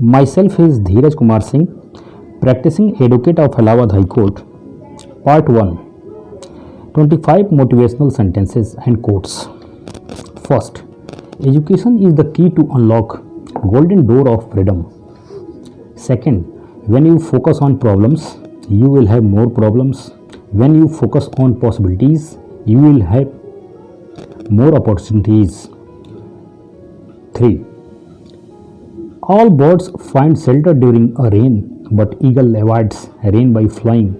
Myself is Dheeraj Kumar Singh, practicing advocate of Allahabad High Court. Part 1. 25 motivational sentences and quotes. First, education is the key to unlock golden door of freedom. Second, when you focus on problems, you will have more problems. When you focus on possibilities, you will have more opportunities. 3. All birds find shelter during a rain, but eagle avoids rain by flying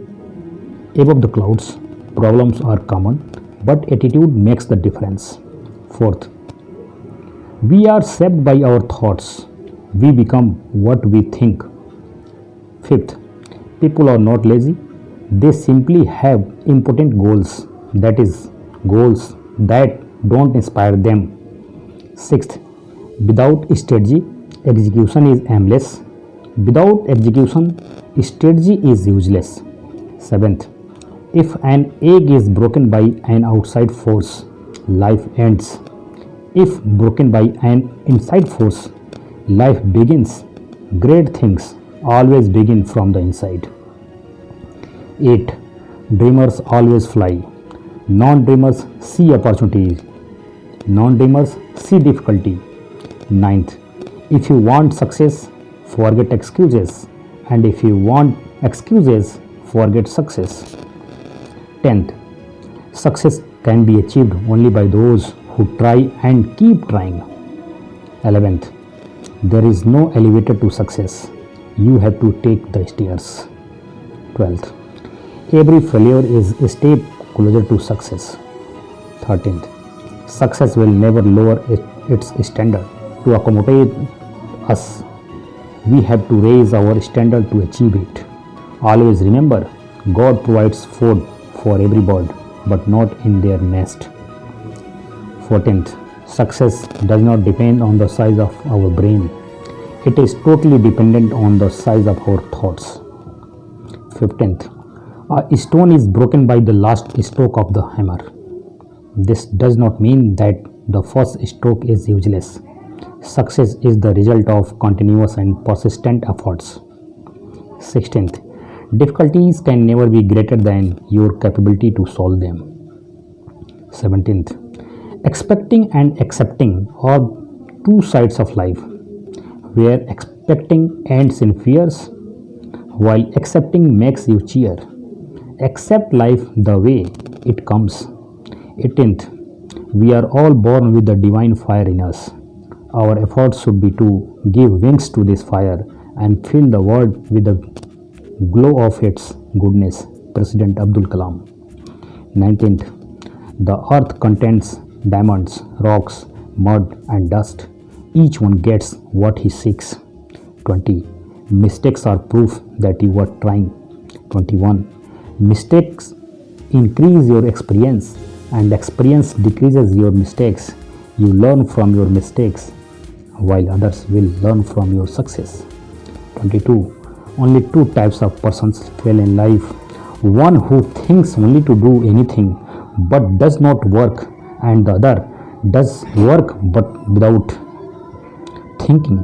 above the clouds. Problems are common, but attitude makes the difference. Fourth, we are shaped by our thoughts. We become what we think. Fifth, people are not lazy. They simply have important goals, that is, goals that don't inspire them. Sixth, without strategy, execution is aimless. Without execution, strategy is useless. Seventh, if an egg is broken by an outside force, life ends. If broken by an inside force, life begins. Great things always begin from the inside. 8. Dreamers always fly. Non-dreamers see opportunities. Non-dreamers see difficulty. 9th. If you want success, forget excuses. And if you want excuses, forget success. 10th. Success can be achieved only by those who try and keep trying. 11th. There is no elevator to success. You have to take the stairs. 12th. Every failure is a step closer to success. 13th. Success will never lower its standard to accommodate us. We have to raise our standard to achieve it. Always remember, God provides food for every bird, but not in their nest. 14th. Success does not depend on the size of our brain. It is totally dependent on the size of our thoughts. 15th. A stone is broken by the last stroke of the hammer. This does not mean that the first stroke is useless. Success is the result of continuous and persistent efforts. 16th. Difficulties can never be greater than your capability to solve them. 17th. Expecting and accepting are two sides of life, where expecting ends in fears, while accepting makes you cheer. Accept life the way it comes. 18th. We are all born with the divine fire in us. Our efforts should be to give wings to this fire and fill the world with the glow of its goodness. President Abdul Kalam. 19th. The earth contains diamonds, rocks, mud and dust. Each one gets what he seeks. 20. Mistakes are proof that you are trying. 21. Mistakes increase your experience, and experience decreases your mistakes. You learn from your mistakes, while others will learn from your success. 22. Only two types of persons fail in life. One who thinks only to do anything but does not work, and the other does work but without thinking.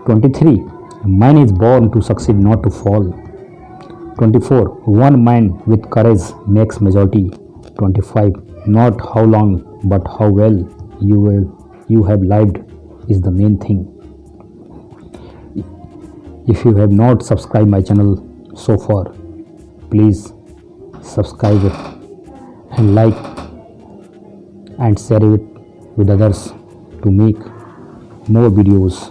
23. Man is born to succeed, not to fall. 24. One man with courage makes majority. 25. Not how long but how well you have lived is the main thing. If you have not subscribed my channel so far, please subscribe it and like and share it with others to make more videos.